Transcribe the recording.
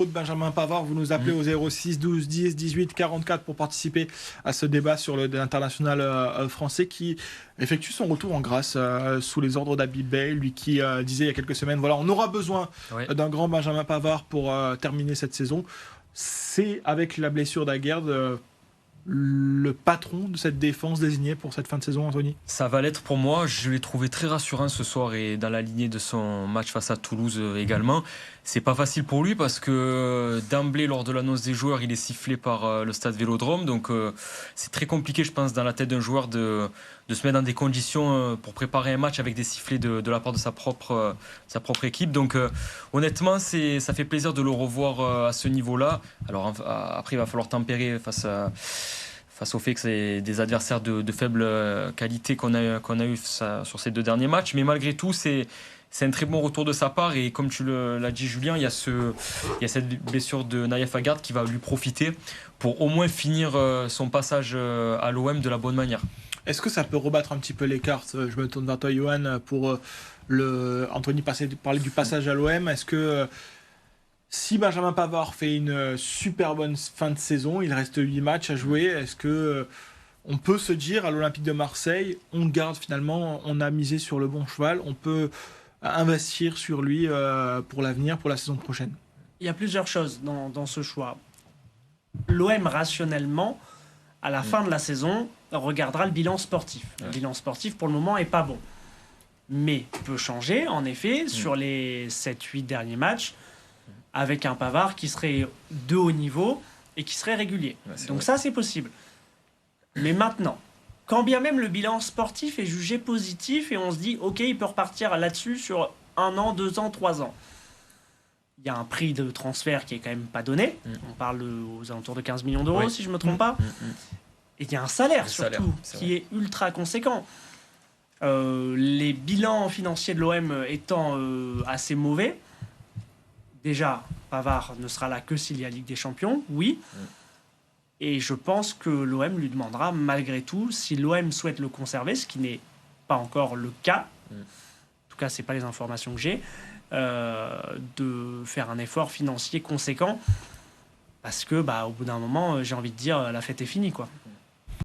Benjamin Pavard, vous nous appelez au 06 12 10 18 44 pour participer à ce débat sur l'international français qui effectue son retour en grâce sous les ordres d'Habib Beye, lui qui disait il y a quelques semaines, voilà, on aura besoin d'un grand Benjamin Pavard pour terminer cette saison. C'est avec la blessure d'Aguerd le patron de cette défense désigné pour cette fin de saison, Anthony? Ça va l'être pour moi. Je l'ai trouvé très rassurant ce soir et dans la lignée de son match face à Toulouse également. C'est pas facile pour lui parce que d'emblée, lors de l'annonce des joueurs, il est sifflé par le stade Vélodrome. Donc c'est très compliqué, je pense, dans la tête d'un joueur de se mettre dans des conditions pour préparer un match avec des sifflets de la part de sa propre équipe. Donc honnêtement, ça fait plaisir de le revoir à ce niveau-là. Alors après, il va falloir tempérer face au fait que c'est des adversaires de faible qualité qu'on a eu sur ces 2 derniers matchs. Mais malgré tout, c'est un très bon retour de sa part. Et comme tu l'as dit, Julien, il y a cette blessure de Naïef Aguerd qui va lui profiter pour au moins finir son passage à l'OM de la bonne manière. Est-ce que ça peut rebattre un petit peu les cartes? Je me tourne vers toi, Johan, pour Anthony parlait du passage à l'OM. Est-ce que si Benjamin Pavard fait une super bonne fin de saison, il reste 8 matchs à jouer, est-ce que on peut se dire à l'Olympique de Marseille, on garde finalement, on a misé sur le bon cheval, on peut investir sur lui pour l'avenir, pour la saison prochaine? Il y a plusieurs choses dans ce choix. L'OM, rationnellement, à la fin de la saison, regardera le bilan sportif. Le bilan sportif, pour le moment, est pas bon. Mais peut changer, en effet, sur les 7-8 derniers matchs, avec un Pavard qui serait de haut niveau et qui serait régulier. Donc ça, c'est possible. Mais maintenant, quand bien même le bilan sportif est jugé positif et on se dit, ok, il peut repartir là-dessus sur 1 an, 2 ans, 3 ans. Il y a un prix de transfert qui est quand même pas donné. On parle aux alentours de 15 millions d'euros, si je ne me trompe pas. Et il y a un salaire, surtout, qui est ultra conséquent. Les bilans financiers de l'OM étant assez mauvais, déjà, Pavard ne sera là que s'il y a Ligue des Champions, oui. Et je pense que l'OM lui demandera, malgré tout, si l'OM souhaite le conserver, ce qui n'est pas encore le cas, en tout cas, ce n'est pas les informations que j'ai, de faire un effort financier conséquent, parce que, au bout d'un moment, j'ai envie de dire, la fête est finie, quoi.